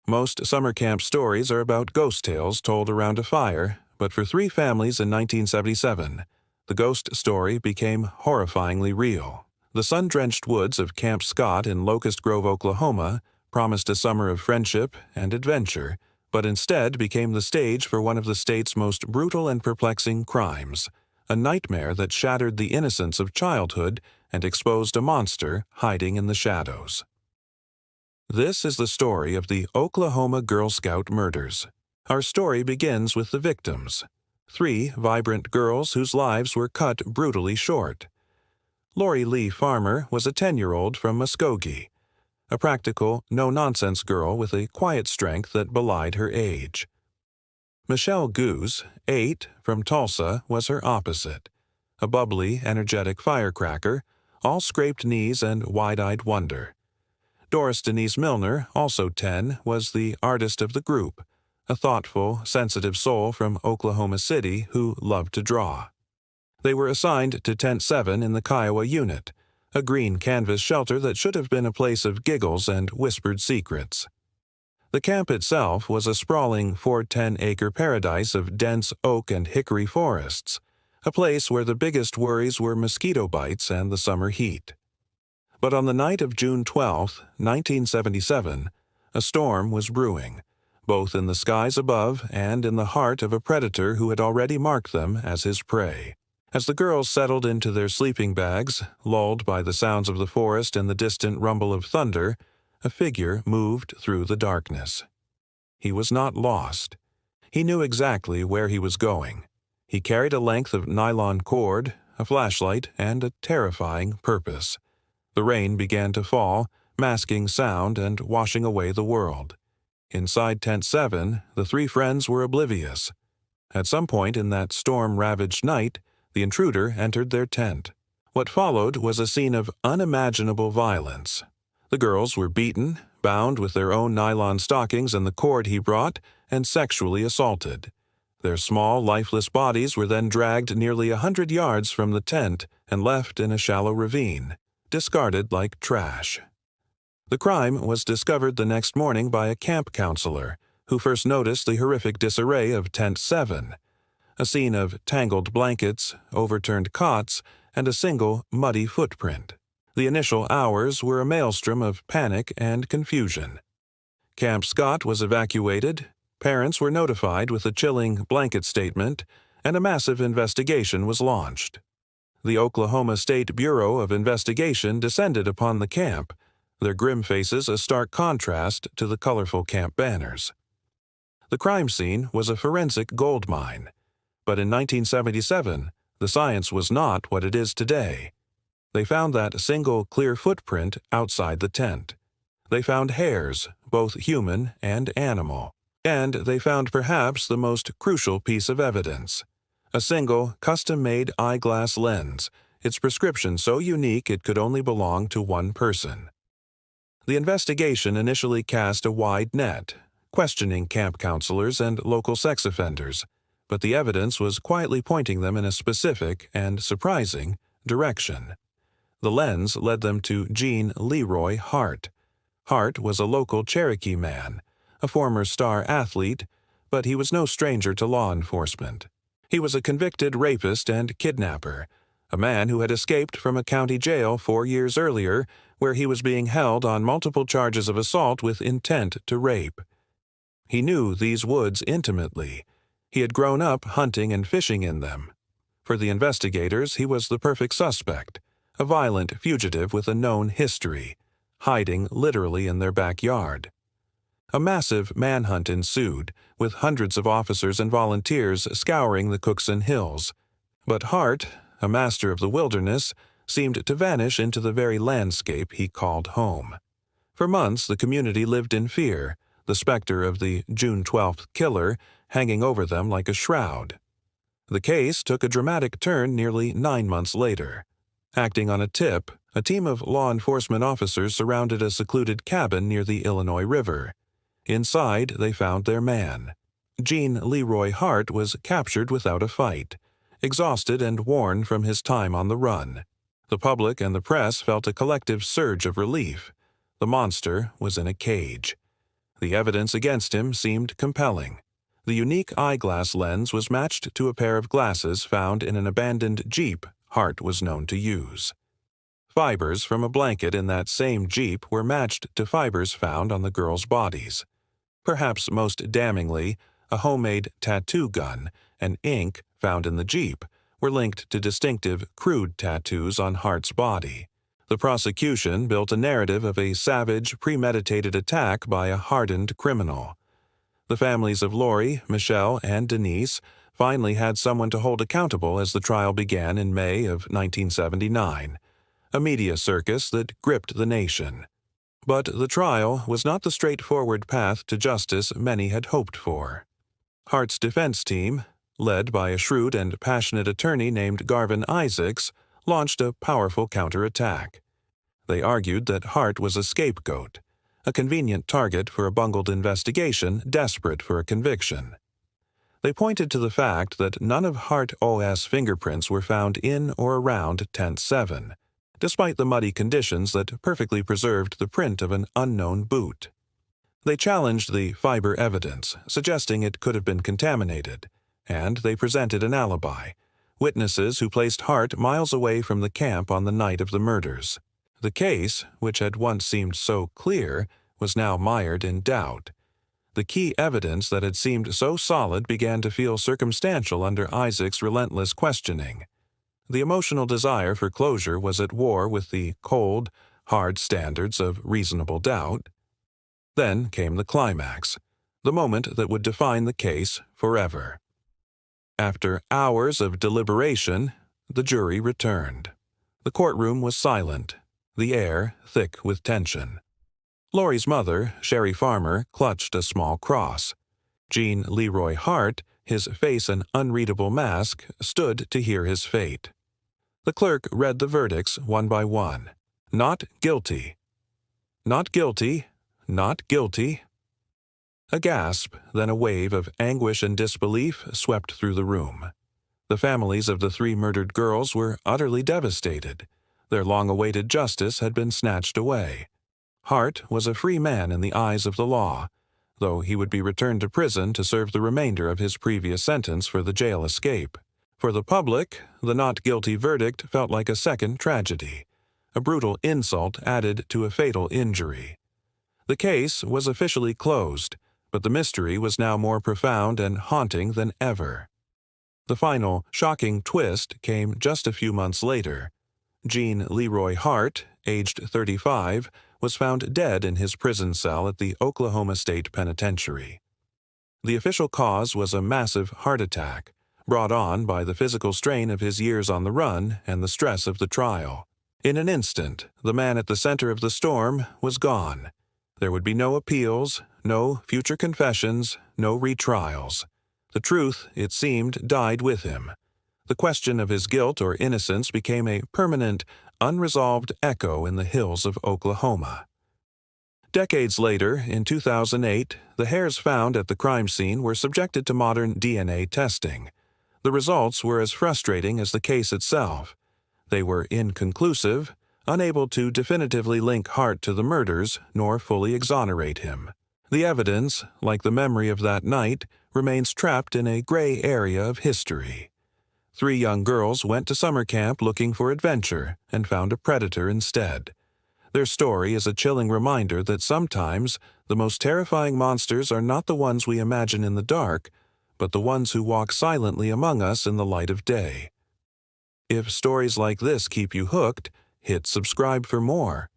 Most summer camp stories are about ghost tales told around a fire, but for three families in 1977, the ghost story became horrifyingly real. The sun-drenched woods of Camp Scott in Locust Grove, Oklahoma, promised a summer of friendship and adventure, but instead became the stage for one of the state's most brutal and perplexing crimes, a nightmare that shattered the innocence of childhood and exposed a monster hiding in the shadows. This is the story of the Oklahoma Girl Scout murders. Our story begins with the victims, three vibrant girls whose lives were cut brutally short. Lori Lee Farmer was a 10-year-old from Muskogee, a practical, no-nonsense girl with a quiet strength that belied her age. Michele Guse, 8, from Tulsa, was her opposite, a bubbly, energetic firecracker, all scraped knees and wide-eyed wonder. Doris Denise Milner, also 10, was the artist of the group, a thoughtful, sensitive soul from Oklahoma City who loved to draw. They were assigned to Tent 7 in the Kiowa Unit, a green canvas shelter that should have been a place of giggles and whispered secrets. The camp itself was a sprawling 410-acre paradise of dense oak and hickory forests, a place where the biggest worries were mosquito bites and the summer heat. But on the night of June 12, 1977, a storm was brewing, both in the skies above and in the heart of a predator who had already marked them as his prey. As the girls settled into their sleeping bags, lulled by the sounds of the forest and the distant rumble of thunder, a figure moved through the darkness. He was not lost. He knew exactly where he was going. He carried a length of nylon cord, a flashlight, and a terrifying purpose. The rain began to fall, masking sound and washing away the world. Inside Tent 7, the three friends were oblivious. At some point in that storm-ravaged night, the intruder entered their tent. What followed was a scene of unimaginable violence. The girls were beaten, bound with their own nylon stockings and the cord he brought, and sexually assaulted. Their small, lifeless bodies were then dragged nearly 100 yards from the tent and left in a shallow ravine, discarded like trash. The crime was discovered the next morning by a camp counselor, who first noticed the horrific disarray of Tent 7, a scene of tangled blankets, overturned cots, and a single muddy footprint. The initial hours were a maelstrom of panic and confusion. Camp Scott was evacuated, parents were notified with a chilling blanket statement, and a massive investigation was launched. The Oklahoma State Bureau of Investigation descended upon the camp, their grim faces a stark contrast to the colorful camp banners. The crime scene was a forensic gold mine, but in 1977, the science was not what it is today. They found that single clear footprint outside the tent. They found hairs, both human and animal. And they found perhaps the most crucial piece of evidence: a single, custom-made eyeglass lens, its prescription so unique it could only belong to one person. The investigation initially cast a wide net, questioning camp counselors and local sex offenders, but the evidence was quietly pointing them in a specific and surprising direction. The lens led them to Gene Leroy Hart. Hart was a local Cherokee man, a former star athlete, but he was no stranger to law enforcement. He was a convicted rapist and kidnapper, a man who had escaped from a county jail 4 years earlier, where he was being held on multiple charges of assault with intent to rape. He knew these woods intimately. He had grown up hunting and fishing in them. For the investigators, he was the perfect suspect, a violent fugitive with a known history, hiding literally in their backyard. A massive manhunt ensued, with hundreds of officers and volunteers scouring the Cookson Hills. But Hart, a master of the wilderness, seemed to vanish into the very landscape he called home. For months, the community lived in fear, the specter of the June 12th killer hanging over them like a shroud. The case took a dramatic turn nearly 9 months later. Acting on a tip, a team of law enforcement officers surrounded a secluded cabin near the Illinois River. Inside, they found their man. Gene Leroy Hart was captured without a fight, exhausted and worn from his time on the run. The public and the press felt a collective surge of relief. The monster was in a cage. The evidence against him seemed compelling. The unique eyeglass lens was matched to a pair of glasses found in an abandoned Jeep Hart was known to use. Fibers from a blanket in that same Jeep were matched to fibers found on the girls' bodies. Perhaps most damningly, a homemade tattoo gun and ink found in the Jeep were linked to distinctive, crude tattoos on Hart's body. The prosecution built a narrative of a savage, premeditated attack by a hardened criminal. The families of Lori, Michele, and Denise finally had someone to hold accountable as the trial began in May of 1979, a media circus that gripped the nation. But the trial was not the straightforward path to justice many had hoped for. Hart's defense team, led by a shrewd and passionate attorney named Garvin Isaacs, launched a powerful counterattack. They argued that Hart was a scapegoat, a convenient target for a bungled investigation desperate for a conviction. They pointed to the fact that none of Hart OS fingerprints were found in or around Tent 7, despite the muddy conditions that perfectly preserved the print of an unknown boot. They challenged the fiber evidence, suggesting it could have been contaminated, and they presented an alibi, witnesses who placed Hart miles away from the camp on the night of the murders. The case, which had once seemed so clear, was now mired in doubt. The key evidence that had seemed so solid began to feel circumstantial under Isaac's relentless questioning. The emotional desire for closure was at war with the cold, hard standards of reasonable doubt. Then came the climax, the moment that would define the case forever. After hours of deliberation, the jury returned. The courtroom was silent, the air thick with tension. Lori's mother, Sherry Farmer, clutched a small cross. Gene Leroy Hart, his face an unreadable mask, stood to hear his fate. The clerk read the verdicts one by one. Not guilty. Not guilty. Not guilty. A gasp, then a wave of anguish and disbelief swept through the room. The families of the 3 murdered girls were utterly devastated. Their long-awaited justice had been snatched away. Hart was a free man in the eyes of the law, though he would be returned to prison to serve the remainder of his previous sentence for the jail escape. For the public, the not guilty verdict felt like a second tragedy, a brutal insult added to a fatal injury. The case was officially closed, but the mystery was now more profound and haunting than ever. The final, shocking twist came just a few months later. Gene Leroy Hart, aged 35, was found dead in his prison cell at the Oklahoma State Penitentiary. The official cause was a massive heart attack, brought on by the physical strain of his years on the run and the stress of the trial. In an instant, the man at the center of the storm was gone. There would be no appeals, no future confessions, no retrials. The truth, it seemed, died with him. The question of his guilt or innocence became a permanent, unresolved echo in the hills of Oklahoma. Decades later, in 2008, the hairs found at the crime scene were subjected to modern DNA testing. The results were as frustrating as the case itself. They were inconclusive, unable to definitively link Hart to the murders nor fully exonerate him. The evidence, like the memory of that night, remains trapped in a gray area of history. 3 young girls went to summer camp looking for adventure and found a predator instead. Their story is a chilling reminder that sometimes the most terrifying monsters are not the ones we imagine in the dark, but the ones who walk silently among us in the light of day. If stories like this keep you hooked, hit subscribe for more.